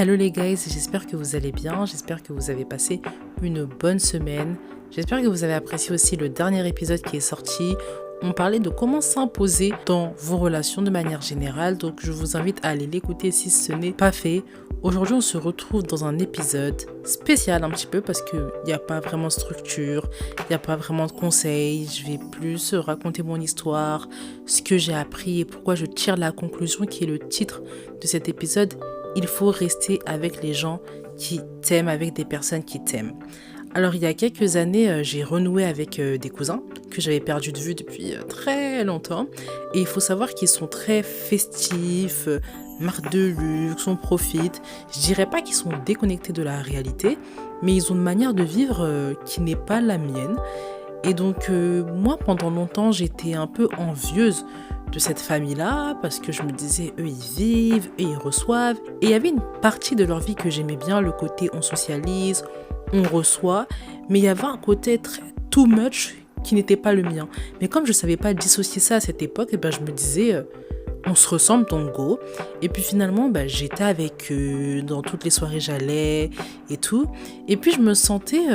Hello les guys, j'espère que vous allez bien, j'espère que vous avez passé une bonne semaine, j'espère que vous avez apprécié aussi le dernier épisode qui est sorti. On parlait de comment s'imposer dans vos relations de manière générale, donc je vous invite à aller l'écouter si ce n'est pas fait. Aujourd'hui on se retrouve dans un épisode spécial un petit peu parce qu'il n'y a pas vraiment de structure, il n'y a pas vraiment de conseils, je vais plus raconter mon histoire, ce que j'ai appris et pourquoi je tire la conclusion qui est le titre de cet épisode. Il faut rester avec les gens qui t'aiment, avec des personnes qui t'aiment. Alors il y a quelques années, j'ai renoué avec des cousins que j'avais perdu de vue depuis très longtemps. Et il faut savoir qu'ils sont très festifs, marque de luxe, on profite. Je dirais pas qu'ils sont déconnectés de la réalité, mais ils ont une manière de vivre qui n'est pas la mienne. Et donc moi pendant longtemps j'étais un peu envieuse de cette famille-là parce que je me disais eux ils vivent, eux ils reçoivent. Et il y avait une partie de leur vie que j'aimais bien, le côté on socialise, on reçoit, mais il y avait un côté très too much qui n'était pas le mien. Mais comme je savais pas dissocier ça à cette époque, je me disais on se ressemble donc go. Et puis finalement j'étais avec eux, dans toutes les soirées j'allais et tout. Et puis je me sentais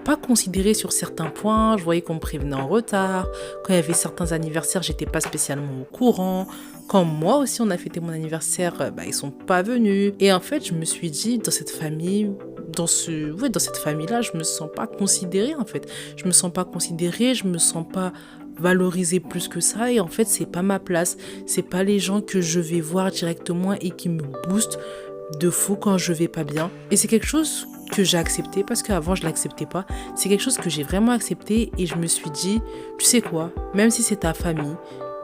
pas considérée sur certains points, je voyais qu'on me prévenait en retard. Quand il y avait certains anniversaires, j'étais pas spécialement au courant. Quand moi aussi on a fêté mon anniversaire, ils sont pas venus. Et en fait je me suis dit dans cette famille, dans cette famille-là, je me sens pas considérée en fait. Je me sens pas considérée, je me sens pas valoriser plus que ça, et en fait c'est pas ma place, c'est pas les gens que je vais voir directement et qui me boostent de fou quand je vais pas bien. Et c'est quelque chose que j'ai accepté parce qu'avant je l'acceptais pas. C'est quelque chose que j'ai vraiment accepté et je me suis dit, tu sais quoi, même si c'est ta famille,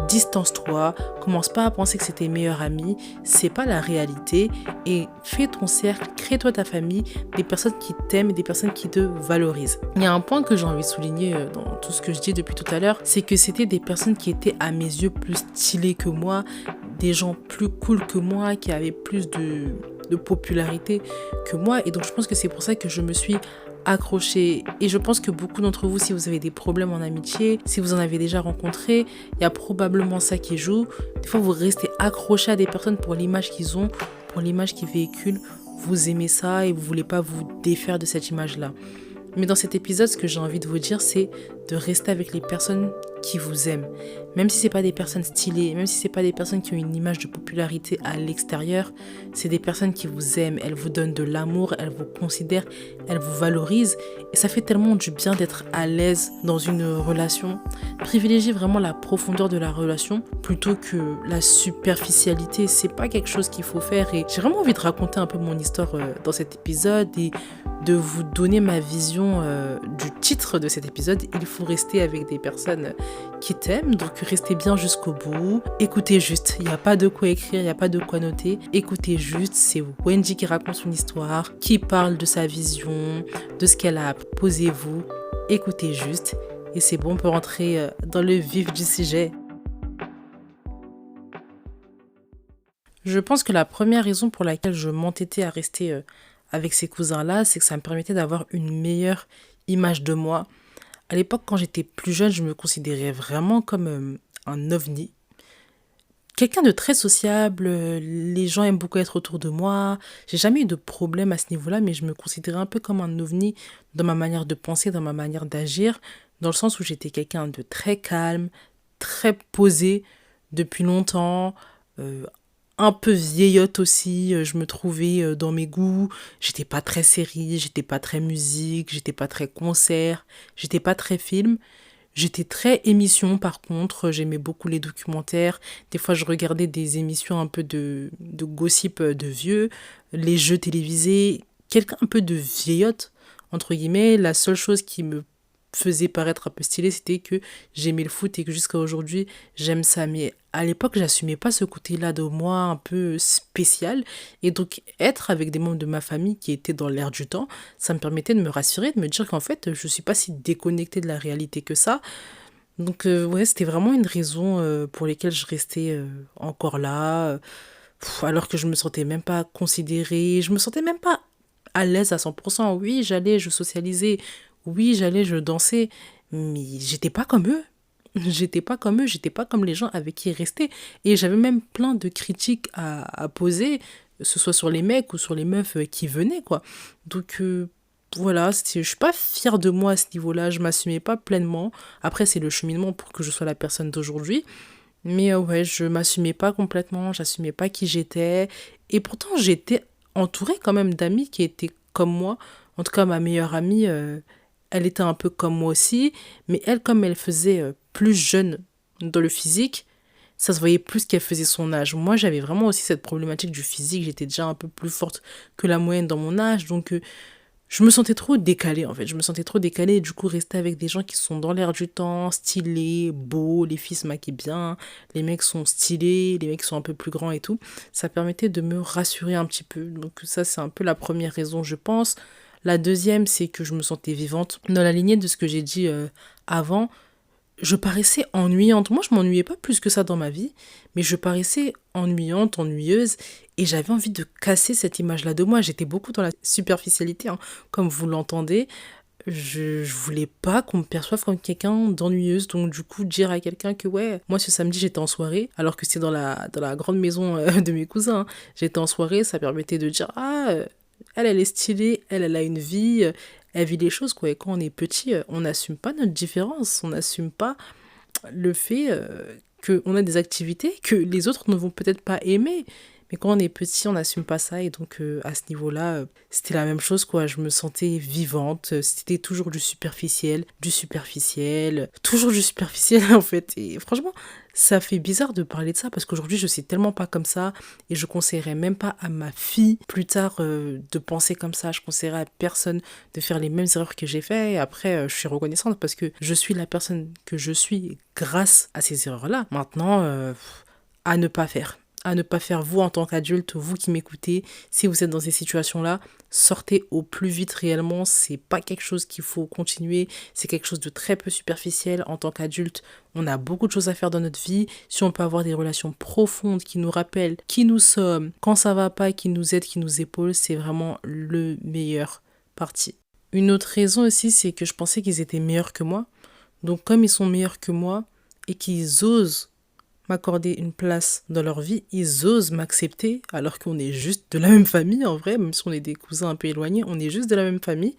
distance-toi, commence pas à penser que c'est tes meilleurs amis, c'est pas la réalité, et fais ton cercle, crée-toi ta famille, des personnes qui t'aiment et des personnes qui te valorisent. Il y a un point que j'ai envie de souligner dans tout ce que je dis depuis tout à l'heure, c'est que c'était des personnes qui étaient à mes yeux plus stylées que moi, des gens plus cool que moi, qui avaient plus de popularité que moi, et donc je pense que c'est pour ça que je me suis accrochée. Et je pense que beaucoup d'entre vous, si vous avez des problèmes en amitié, si vous en avez déjà rencontré, il y a probablement ça qui joue. Des fois vous restez accroché à des personnes pour l'image qu'ils ont, pour l'image qu'ils véhiculent, vous aimez ça et vous voulez pas vous défaire de cette image là. Mais dans cet épisode, ce que j'ai envie de vous dire, c'est de rester avec les personnes qui vous aiment. Même si c'est pas des personnes stylées, même si c'est pas des personnes qui ont une image de popularité à l'extérieur, c'est des personnes qui vous aiment, elles vous donnent de l'amour, elles vous considèrent, elles vous valorisent. Et ça fait tellement du bien d'être à l'aise dans une relation. Privilégiez vraiment la profondeur de la relation plutôt que la superficialité. C'est pas quelque chose qu'il faut faire. Et j'ai vraiment envie de raconter un peu mon histoire dans cet épisode et de vous donner ma vision du titre de cet épisode. Il faut rester avec des personnes qui t'aiment, donc restez bien jusqu'au bout. Écoutez juste, il n'y a pas de quoi écrire, il n'y a pas de quoi noter. Écoutez juste, c'est Wendy qui raconte son histoire, qui parle de sa vision, de ce qu'elle a. Posez-vous, écoutez juste, et c'est bon, on peut rentrer dans le vif du sujet. Je pense que la première raison pour laquelle je m'entêtais à rester avec ces cousins-là, c'est que ça me permettait d'avoir une meilleure image de moi. À l'époque, quand j'étais plus jeune, je me considérais vraiment comme un ovni. Quelqu'un de très sociable, les gens aiment beaucoup être autour de moi. J'ai jamais eu de problème à ce niveau-là, mais je me considérais un peu comme un ovni dans ma manière de penser, dans ma manière d'agir, dans le sens où j'étais quelqu'un de très calme, très posé depuis longtemps, un peu vieillotte aussi, je me trouvais dans mes goûts, j'étais pas très série, j'étais pas très musique, j'étais pas très concert, j'étais pas très film, j'étais très émission par contre, j'aimais beaucoup les documentaires, des fois je regardais des émissions un peu de gossip de vieux, les jeux télévisés, quelqu'un un peu de vieillotte, entre guillemets. La seule chose qui me faisait paraître un peu stylé, c'était que j'aimais le foot et que jusqu'à aujourd'hui j'aime ça, mais à l'époque j'assumais pas ce côté-là de moi un peu spécial, et donc être avec des membres de ma famille qui étaient dans l'air du temps, ça me permettait de me rassurer, de me dire qu'en fait je suis pas si déconnectée de la réalité que ça. Donc ouais, c'était vraiment une raison pour lesquelles je restais encore là, alors que je me sentais même pas considérée, je me sentais même pas à l'aise à 100%. Oui, j'allais, je socialisais, oui, j'allais, je dansais, mais j'étais pas comme eux. J'étais pas comme eux, j'étais pas comme les gens avec qui ils restaient. Et j'avais même plein de critiques à poser que ce soit sur les mecs ou sur les meufs qui venaient, quoi. Donc voilà, je suis pas fière de moi à ce niveau-là, je m'assumais pas pleinement. Après, c'est le cheminement pour que je sois la personne d'aujourd'hui. Mais ouais, je m'assumais pas complètement, j'assumais pas qui j'étais. Et pourtant, j'étais entourée quand même d'amis qui étaient comme moi. En tout cas, ma meilleure amie, elle était un peu comme moi aussi. Mais elle, comme elle faisait plus jeune dans le physique, ça se voyait plus qu'elle faisait son âge. Moi, j'avais vraiment aussi cette problématique du physique. J'étais déjà un peu plus forte que la moyenne dans mon âge. Donc, je me sentais trop décalée en fait, je me sentais trop décalée et du coup rester avec des gens qui sont dans l'air du temps, stylés, beaux, les filles se maquillent bien, les mecs sont stylés, les mecs sont un peu plus grands et tout, ça permettait de me rassurer un petit peu. Donc ça c'est un peu la première raison je pense. La deuxième c'est que je me sentais vivante. Dans la lignée de ce que j'ai dit avant, je paraissais ennuyante. Moi, je m'ennuyais pas plus que ça dans ma vie, mais je paraissais ennuyante, ennuyeuse, et j'avais envie de casser cette image-là de moi. J'étais beaucoup dans la superficialité, hein, comme vous l'entendez. Je voulais pas qu'on me perçoive comme quelqu'un d'ennuyeuse, donc du coup, dire à quelqu'un que ouais, moi ce samedi j'étais en soirée, alors que c'était dans la grande maison de mes cousins, hein. J'étais en soirée, ça permettait de dire ah, elle est stylée, elle a une vie, elle vit les choses, quoi. Et quand on est petit, on n'assume pas notre différence, on n'assume pas le fait qu'on a des activités que les autres ne vont peut-être pas aimer. Mais quand on est petit, on n'assume pas ça. Et donc, à ce niveau-là, c'était la même chose, quoi. Je me sentais vivante. C'était toujours du superficiel, toujours du superficiel, en fait. Et franchement, ça fait bizarre de parler de ça parce qu'aujourd'hui, je suis tellement pas comme ça. Et je conseillerais même pas à ma fille, plus tard, de penser comme ça. Je conseillerais à personne de faire les mêmes erreurs que j'ai fait. Et après, je suis reconnaissante parce que je suis la personne que je suis grâce à ces erreurs-là. Maintenant, à ne pas faire. À ne pas faire, vous en tant qu'adulte, vous qui m'écoutez, si vous êtes dans ces situations-là, sortez au plus vite réellement, c'est pas quelque chose qu'il faut continuer, c'est quelque chose de très peu superficiel. En tant qu'adulte, on a beaucoup de choses à faire dans notre vie. Si on peut avoir des relations profondes qui nous rappellent qui nous sommes, quand ça va pas, qui nous aident, qui nous épaulent, c'est vraiment le meilleur parti. Une autre raison aussi, c'est que je pensais qu'ils étaient meilleurs que moi. Donc comme ils sont meilleurs que moi et qu'ils osent m'accorder une place dans leur vie, ils osent m'accepter alors qu'on est juste de la même famille en vrai, même si on est des cousins un peu éloignés, on est juste de la même famille.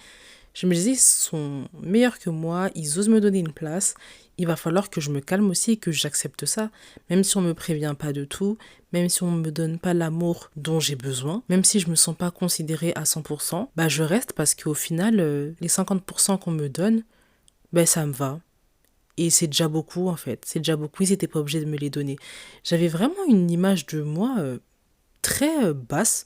Je me disais, ils sont meilleurs que moi, ils osent me donner une place, il va falloir que je me calme aussi et que j'accepte ça, même si on me prévient pas de tout, même si on me donne pas l'amour dont j'ai besoin, même si je me sens pas considérée à 100%, bah je reste parce qu'au final, les 50% qu'on me donne, bah ça me va. Et c'est déjà beaucoup en fait, c'est déjà beaucoup, ils n'étaient pas obligés de me les donner. J'avais vraiment une image de moi très basse,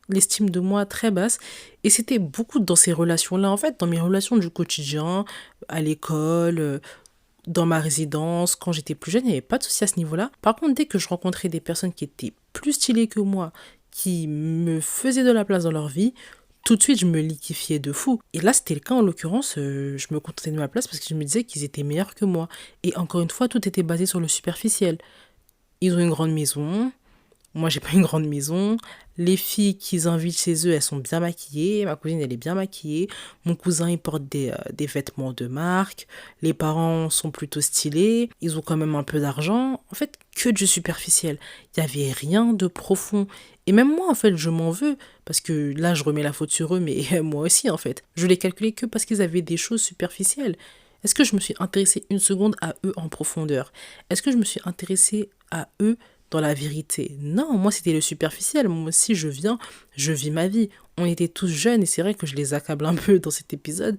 l'estime de moi très basse, et c'était beaucoup dans ces relations-là, en fait, dans mes relations du quotidien, à l'école, dans ma résidence, quand j'étais plus jeune, il n'y avait pas de souci à ce niveau-là. Par contre, dès que je rencontrais des personnes qui étaient plus stylées que moi, qui me faisaient de la place dans leur vie, tout de suite, je me liquéfiais de fou. Et là, c'était le cas en l'occurrence, je me contentais de ma place parce que je me disais qu'ils étaient meilleurs que moi. Et encore une fois, tout était basé sur le superficiel. Ils ont une grande maison, moi, j'ai pas une grande maison. Les filles qu'ils invitent chez eux, elles sont bien maquillées. Ma cousine, elle est bien maquillée. Mon cousin, il porte des vêtements de marque. Les parents sont plutôt stylés. Ils ont quand même un peu d'argent. En fait, que du superficiel. Il n'y avait rien de profond. Et même moi, en fait, je m'en veux. Parce que là, je remets la faute sur eux, mais moi aussi, en fait. Je les calculais que parce qu'ils avaient des choses superficielles. Est-ce que je me suis intéressée une seconde à eux en profondeur? Est-ce que je me suis intéressée à eux dans la vérité? Non, moi c'était le superficiel. Moi aussi je vis ma vie. On était tous jeunes et c'est vrai que je les accable un peu dans cet épisode.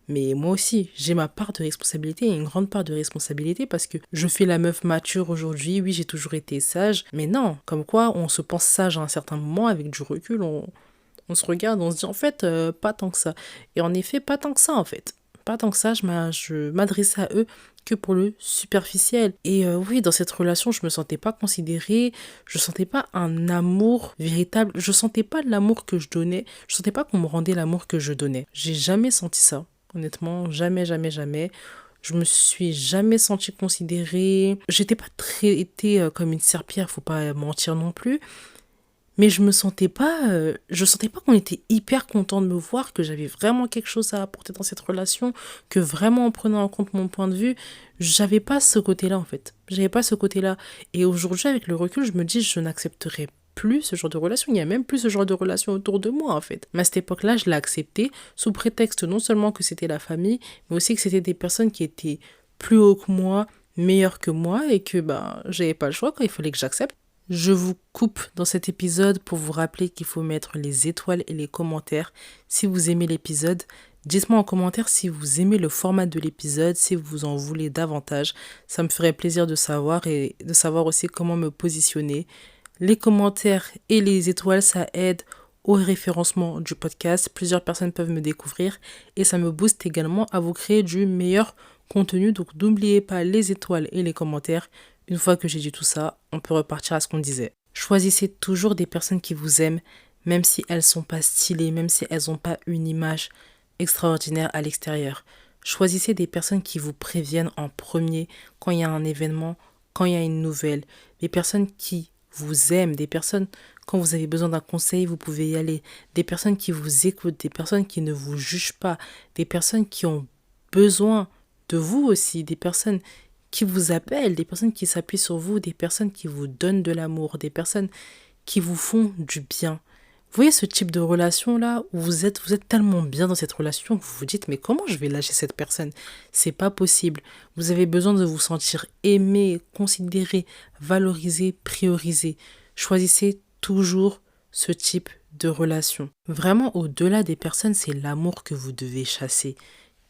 Mais moi aussi, j'ai ma part de responsabilité et une grande part de responsabilité parce que je fais la meuf mature aujourd'hui. Oui, j'ai toujours été sage. Mais non, comme quoi on se pense sage à un certain moment avec du recul. On se regarde, on se dit en fait, pas tant que ça. Et en effet, pas tant que ça en fait. Pas tant que ça, je m'adressais à eux que pour le superficiel. Et oui, dans cette relation, je me sentais pas considérée, je sentais pas un amour véritable, je sentais pas l'amour que je donnais, je sentais pas qu'on me rendait l'amour que je donnais. J'ai jamais senti ça, honnêtement, jamais, jamais, jamais. Je me suis jamais sentie considérée. J'étais pas traitée comme une serpillière, faut pas mentir non plus. Mais je sentais pas qu'on était hyper content de me voir, que j'avais vraiment quelque chose à apporter dans cette relation, que vraiment en prenant en compte mon point de vue, j'avais pas ce côté-là en fait. J'avais pas ce côté-là. Et aujourd'hui, avec le recul, je me dis, je n'accepterai plus ce genre de relation, il n'y a même plus ce genre de relation autour de moi en fait. Mais à cette époque-là, je l'ai accepté sous prétexte non seulement que c'était la famille, mais aussi que c'était des personnes qui étaient plus haut que moi, meilleures que moi et que j'avais pas le choix quand il fallait que j'accepte. Je vous coupe dans cet épisode pour vous rappeler qu'il faut mettre les étoiles et les commentaires si vous aimez l'épisode. Dites-moi en commentaire si vous aimez le format de l'épisode, si vous en voulez davantage. Ça me ferait plaisir de savoir et de savoir aussi comment me positionner. Les commentaires et les étoiles, ça aide au référencement du podcast. Plusieurs personnes peuvent me découvrir et ça me booste également à vous créer du meilleur contenu. Donc n'oubliez pas les étoiles et les commentaires. Une fois que j'ai dit tout ça, on peut repartir à ce qu'on disait. Choisissez toujours des personnes qui vous aiment, même si elles sont pas stylées, même si elles n'ont pas une image extraordinaire à l'extérieur. Choisissez des personnes qui vous préviennent en premier quand il y a un événement, quand il y a une nouvelle. Des personnes qui vous aiment, des personnes, quand vous avez besoin d'un conseil, vous pouvez y aller. Des personnes qui vous écoutent, des personnes qui ne vous jugent pas, des personnes qui ont besoin de vous aussi, des personnes qui vous appellent, des personnes qui s'appuient sur vous, des personnes qui vous donnent de l'amour, des personnes qui vous font du bien. Vous voyez ce type de relation-là où vous êtes tellement bien dans cette relation que vous vous dites mais comment je vais lâcher cette personne? C'est pas possible. Vous avez besoin de vous sentir aimé, considéré, valorisé, priorisé. Choisissez toujours ce type de relation. Vraiment, au-delà des personnes, c'est l'amour que vous devez chasser.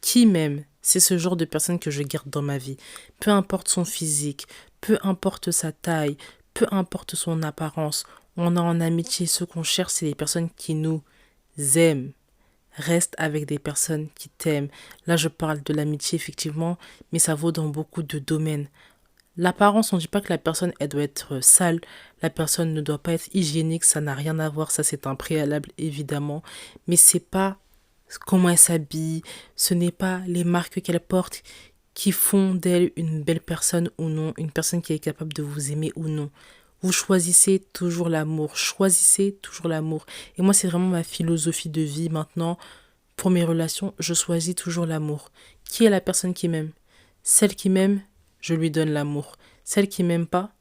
Qui m'aime? C'est ce genre de personne que je garde dans ma vie. Peu importe son physique, peu importe sa taille, peu importe son apparence. On a en amitié, ce qu'on cherche, c'est des personnes qui nous aiment. Reste avec des personnes qui t'aiment. Là, je parle de l'amitié, effectivement, mais ça vaut dans beaucoup de domaines. L'apparence, on ne dit pas que la personne, elle doit être sale. La personne ne doit pas être hygiénique, ça n'a rien à voir. Ça, c'est un préalable, évidemment. Mais c'est pas comment elle s'habille, ce n'est pas les marques qu'elle porte qui font d'elle une belle personne ou non, une personne qui est capable de vous aimer ou non. Vous choisissez toujours l'amour, choisissez toujours l'amour. Et moi, c'est vraiment ma philosophie de vie maintenant. Pour mes relations, je choisis toujours l'amour. Qui est la personne qui m'aime? Celle qui m'aime, je lui donne l'amour. Celle qui m'aime pas,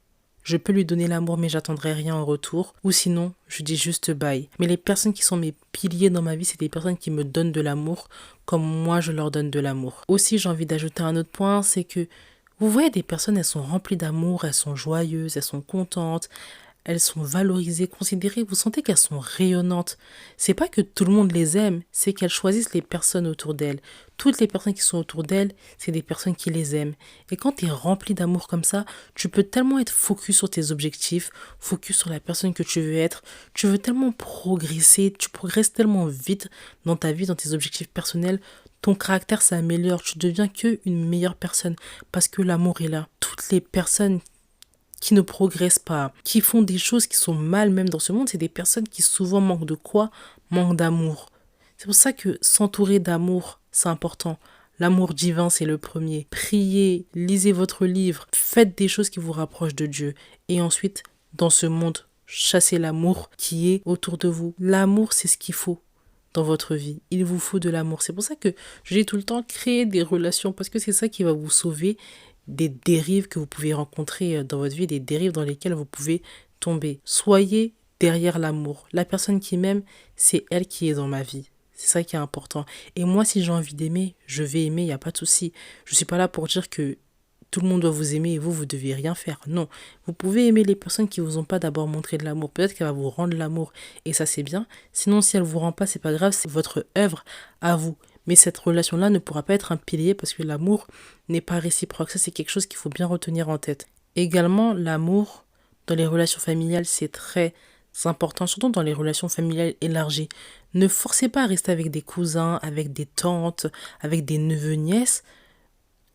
je peux lui donner l'amour mais j'attendrai rien en retour. Ou sinon, je dis juste bye. Mais les personnes qui sont mes piliers dans ma vie, c'est des personnes qui me donnent de l'amour comme moi je leur donne de l'amour. Aussi, j'ai envie d'ajouter un autre point, c'est que vous voyez des personnes, elles sont remplies d'amour, elles sont joyeuses, elles sont contentes, elles sont valorisées, considérées, vous sentez qu'elles sont rayonnantes. C'est pas que tout le monde les aime, c'est qu'elles choisissent les personnes autour d'elles. Toutes les personnes qui sont autour d'elles, c'est des personnes qui les aiment. Et quand tu es rempli d'amour comme ça, tu peux tellement être focus sur tes objectifs, focus sur la personne que tu veux être, tu veux tellement progresser, tu progresses tellement vite dans ta vie, dans tes objectifs personnels, ton caractère s'améliore, tu deviens une meilleure personne parce que l'amour est là. Toutes les personnes qui ne progressent pas, qui font des choses qui sont mal même dans ce monde, c'est des personnes qui souvent manquent de quoi? Manquent d'amour. C'est pour ça que s'entourer d'amour, c'est important. L'amour divin, c'est le premier. Priez, lisez votre livre, faites des choses qui vous rapprochent de Dieu. Et ensuite, dans ce monde, chassez l'amour qui est autour de vous. L'amour, c'est ce qu'il faut dans votre vie. Il vous faut de l'amour. C'est pour ça que je dis tout le temps, créer des relations, parce que c'est ça qui va vous sauver des dérives que vous pouvez rencontrer dans votre vie, des dérives dans lesquelles vous pouvez tomber. Soyez derrière l'amour. La personne qui m'aime, c'est elle qui est dans ma vie. C'est ça qui est important. Et moi, si j'ai envie d'aimer, je vais aimer, il n'y a pas de souci. Je ne suis pas là pour dire que tout le monde doit vous aimer et vous ne devez rien faire. Non, vous pouvez aimer les personnes qui ne vous ont pas d'abord montré de l'amour. Peut-être qu'elle va vous rendre l'amour et ça, c'est bien. Sinon, si elle ne vous rend pas, c'est pas grave, c'est votre œuvre à vous. Mais cette relation-là ne pourra pas être un pilier parce que l'amour n'est pas réciproque. Ça, c'est quelque chose qu'il faut bien retenir en tête. Également, l'amour dans les relations familiales, c'est très important, surtout dans les relations familiales élargies. Ne forcez pas à rester avec des cousins, avec des tantes, avec des neveux-nièces,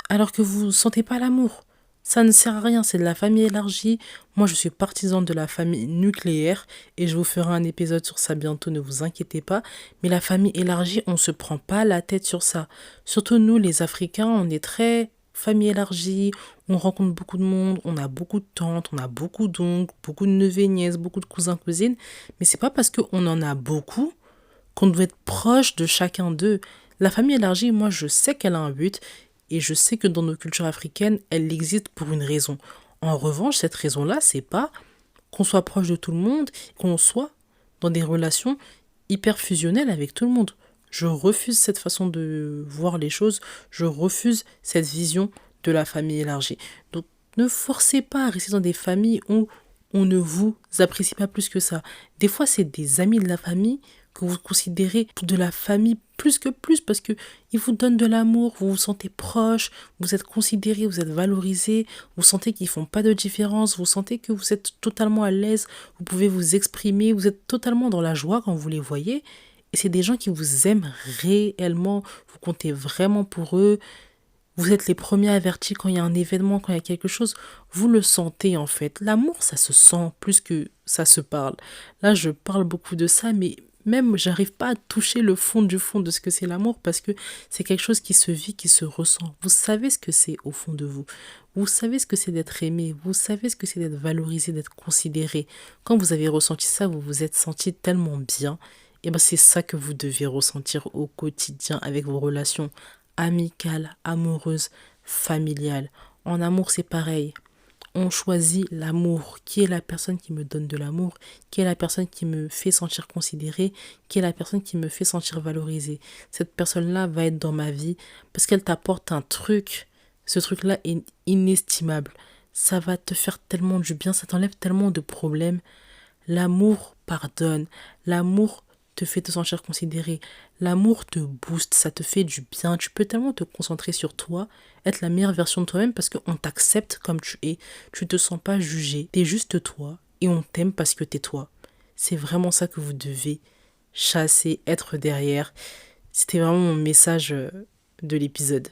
alors que vous ne sentez pas l'amour. Ça ne sert à rien, c'est de la famille élargie. Moi, je suis partisan de la famille nucléaire et je vous ferai un épisode sur ça bientôt, ne vous inquiétez pas. Mais la famille élargie, on ne se prend pas la tête sur ça. Surtout nous, les Africains, on est très famille élargie, on rencontre beaucoup de monde, on a beaucoup de tantes, on a beaucoup d'oncles, beaucoup de neveux et nièces, beaucoup de cousins, cousines. Mais c'est pas parce qu'on en a beaucoup qu'on doit être proche de chacun d'eux. La famille élargie, moi, je sais qu'elle a un but. Et je sais que dans nos cultures africaines, elle existe pour une raison. En revanche, cette raison-là, c'est pas qu'on soit proche de tout le monde, qu'on soit dans des relations hyper fusionnelles avec tout le monde. Je refuse cette façon de voir les choses, je refuse cette vision de la famille élargie. Donc ne forcez pas à rester dans des familles où on ne vous apprécie pas plus que ça. Des fois, c'est des amis de la famille que vous considérez de la famille plus que plus parce que ils vous donnent de l'amour, vous vous sentez proche, vous êtes considéré, vous êtes valorisé, vous sentez qu'ils font pas de différence, vous sentez que vous êtes totalement à l'aise, vous pouvez vous exprimer, vous êtes totalement dans la joie quand vous les voyez. Et c'est des gens qui vous aiment réellement, vous comptez vraiment pour eux. Vous êtes les premiers avertis quand il y a un événement, quand il y a quelque chose. Vous le sentez en fait. L'amour, ça se sent plus que ça se parle. Là, je parle beaucoup de ça, mais même, j'arrive pas à toucher le fond du fond de ce que c'est l'amour parce que c'est quelque chose qui se vit, qui se ressent. Vous savez ce que c'est au fond de vous. Vous savez ce que c'est d'être aimé. Vous savez ce que c'est d'être valorisé, d'être considéré. Quand vous avez ressenti ça, vous vous êtes senti tellement bien. Et ben c'est ça que vous devez ressentir au quotidien avec vos relations amicales, amoureuses, familiales. En amour, c'est pareil. On choisit l'amour. Qui est la personne qui me donne de l'amour? Qui est la personne qui me fait sentir considérée? Qui est la personne qui me fait sentir valorisée? Cette personne-là va être dans ma vie parce qu'elle t'apporte un truc. Ce truc-là est inestimable. Ça va te faire tellement du bien, ça t'enlève tellement de problèmes. L'amour pardonne. L'amour te fait te sentir considéré. L'amour te booste, ça te fait du bien. Tu peux tellement te concentrer sur toi, être la meilleure version de toi-même parce qu'on t'accepte comme tu es. Tu te sens pas jugé. T'es juste toi et on t'aime parce que t'es toi. C'est vraiment ça que vous devez chasser, être derrière. C'était vraiment mon message de l'épisode.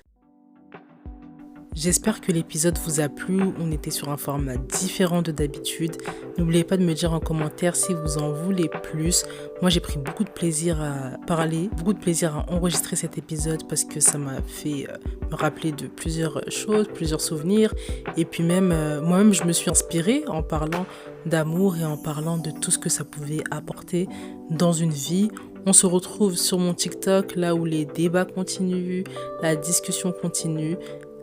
J'espère que l'épisode vous a plu. On était sur un format différent de d'habitude. N'oubliez pas de me dire en commentaire si vous en voulez plus. Moi, j'ai pris beaucoup de plaisir à parler, beaucoup de plaisir à enregistrer cet épisode parce que ça m'a fait me rappeler de plusieurs choses, plusieurs souvenirs. Et puis même, moi-même, je me suis inspirée en parlant d'amour et en parlant de tout ce que ça pouvait apporter dans une vie. On se retrouve sur mon TikTok, là où les débats continuent, la discussion continue.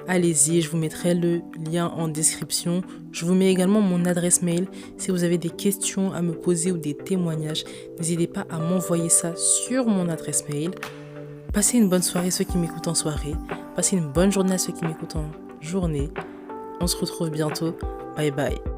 Allez-y, je vous mettrai le lien en description. Je vous mets également mon adresse mail. Si vous avez des questions à me poser ou des témoignages, n'hésitez pas à m'envoyer ça sur mon adresse mail. Passez une bonne soirée ceux qui m'écoutent en soirée. Passez une bonne journée à ceux qui m'écoutent en journée. On se retrouve bientôt. Bye bye.